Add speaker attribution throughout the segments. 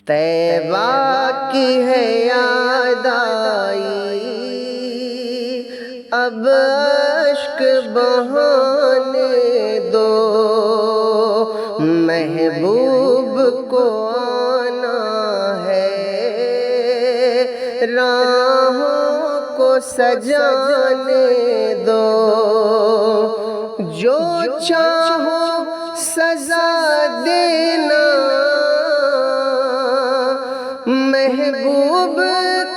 Speaker 1: طیبہ کی ہے یاد آئی، اب اشک بہانے دو، محبوب کو آنا ہے، راہوں کو سجانے دو، جو چاہو سزا دینا، محبوب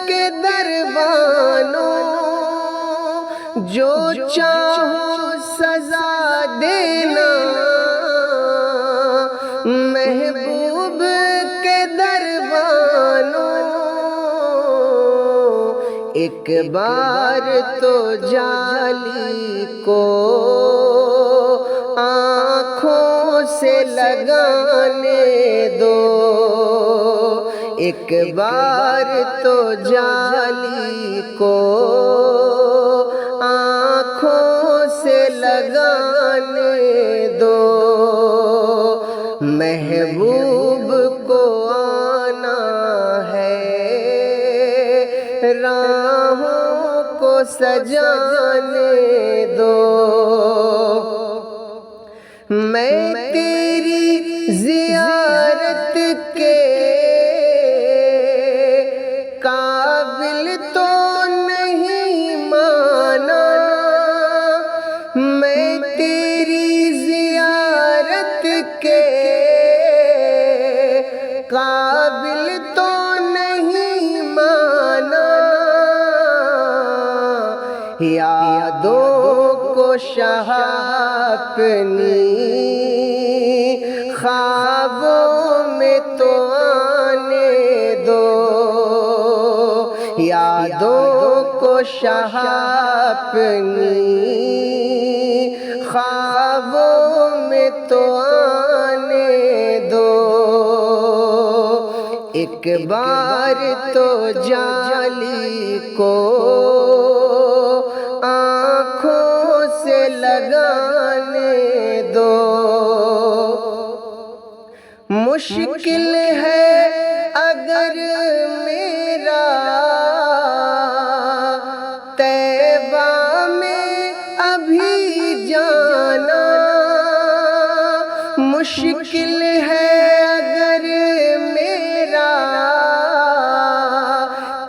Speaker 1: کے دربانوں، جو چاہو سزا دینا، محبوب کے دربانوں، ایک بار تو جالی کو آنکھوں سے لگانے دو، ایک بار تو جالی کو آنکھوں سے لگانے دو، محبوب کو آنا ہے، راہوں کو سجانے دو، میں تیری زیارت کے قابل تو نہیں مانا، میں تیری زیارت کے قابل تو نہیں مانا، یادوں کو شاہ اپنی خوابوں میں تو آنے دو، یادوں کو شاہ اپنی خوابوں میں تو آنے دو، ایک بار تو جالی کو آنکھوں سے لگانے دو، مشکل ہے اگر میرا طیبہ میں ابھی جانا، مشکل ہے اگر میرا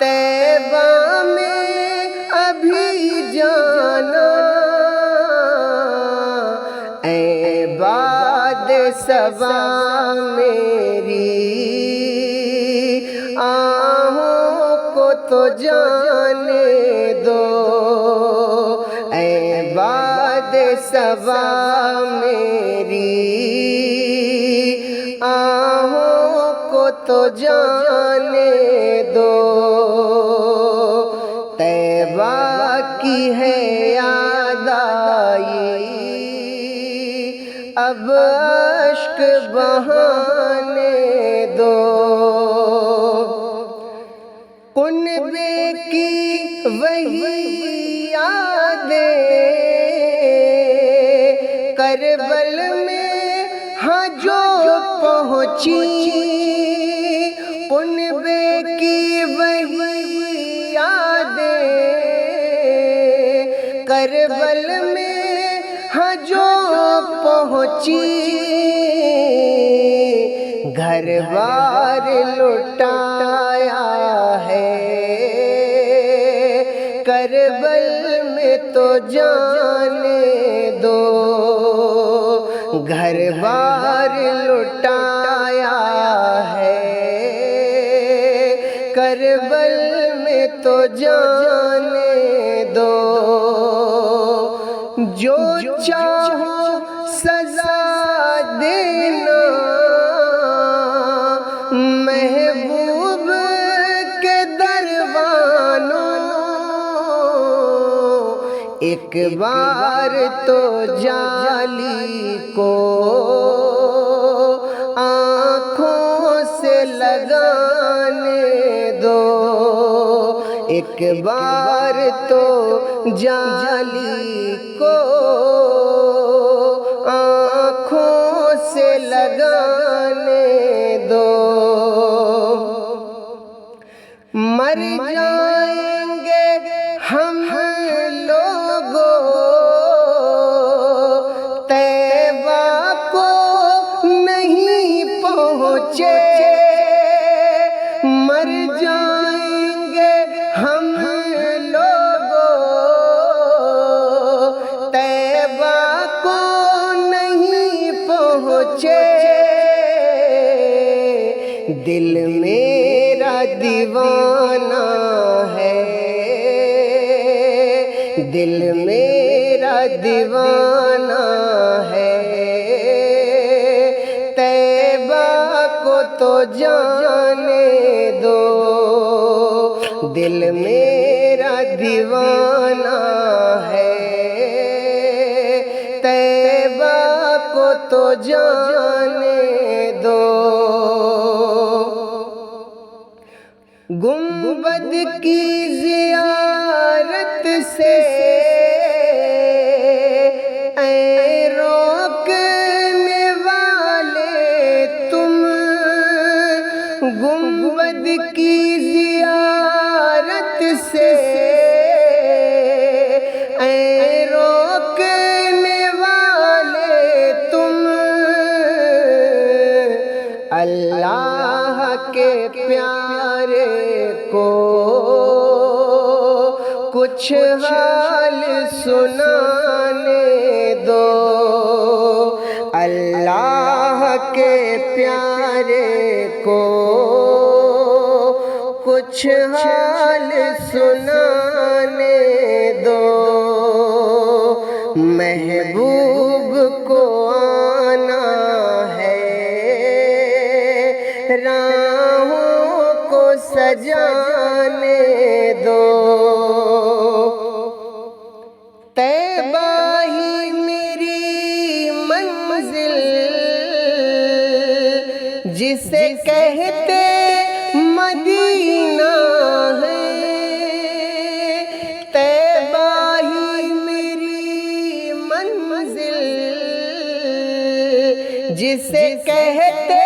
Speaker 1: طیبہ میں ابھی جانا، اے باد صبا میری آہوں کو تو جانے دو، اے باد صبا میری آہوں کو تو جانے دو، طیبہ کی ہے یاد آئی، اب اشک بہانے دو، کنبے کی وہی یادیں کربل میں ہاں جو پہنچی، کنبے کی وہی یادیں کربل میں ہاں جو پہنچی، گھر بار لٹایا ہے، کربل میں تو جانے دو، گھر بار لٹایا ہے، کربل میں تو جانے دو، جو چاہو سزا دینا، محبوب کے دربانوں، ایک بار تو جالی کو آنکھوں سے لگانے دو، ایک بار تو جالی کو آنکھوں سے لگانے دو، مر جائیں گے ہم لوگوں طیبہ کو نہیں پہنچے، مر جائیں گے ہم لوگوں طیبہ کو نہیں پہنچے، دل میرا دیوانہ ہے، دل میرا دیوانہ ہے، طیبہ کو تو جانے دو، دل میرا دیوانہ ہے، طیبہ کو تو جانے دو۔ گنبد کی زیارت سے اے روکنے والے تم، گنبد کی زیارت سے اے روکنے والے تم، اللہ کے پیارے کو کچھ حال سنانے دو، اللہ کے پیارے کو کچھ حال سنانے دو، محبوب کو آنا ہے، راہوں کو سجانے دو، طیبہ ہی میری منزل جسے کہتے مدینہ ہے، طیبہ ہی میری منزل جسے کہتے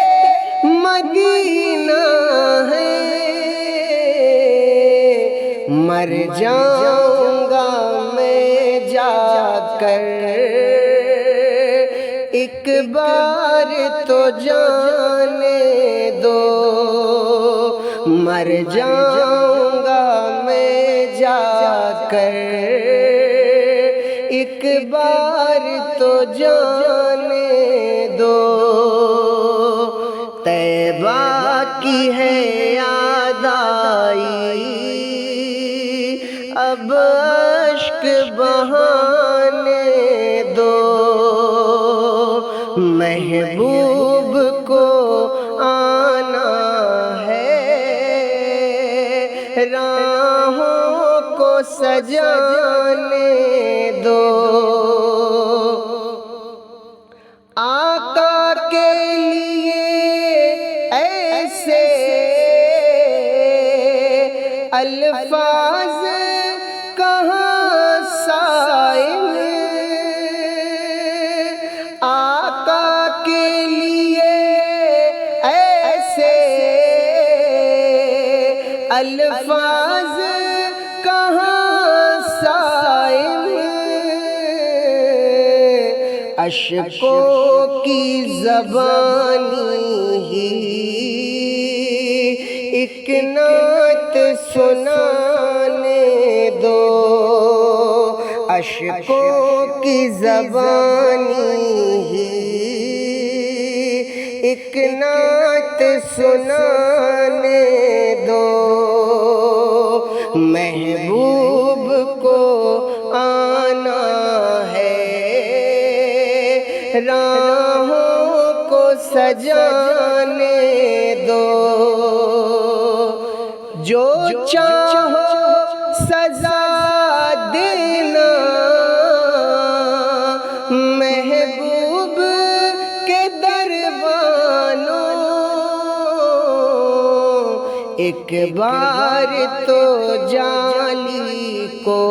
Speaker 1: مدینہ ہے، مر جاؤں گا میں جا کر ایک بار تو جانے دو، مر جاؤں گا میں جا کر ایک بار تو جانے دو، طیبہ کی ہے یاد آئی اب اشک بہانے دو، محبوب کو آنا ہے، راہوں کو سجانے دو، آقا کے لیے ایسے الفاظ کہاں صائب، آقا کے لیے ایسے الفاظ کہاں صائب، اشکوں کی زبانی ہی ایک نعت سنانے دو، اشکوں کی زبانی ہی ایک نعت سنانے دو، محبوب کو آنا ہے، راہوں کو سجانے دو، جو چاہو سزا دینا محبوب کے دربانوں، ایک بار تو جالی کو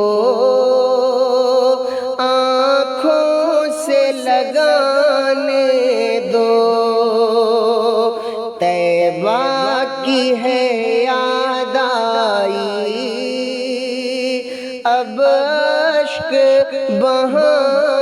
Speaker 1: آنکھوں سے لگانے دو، طیبہ کی ہے یاد آئی اب اشک بہانے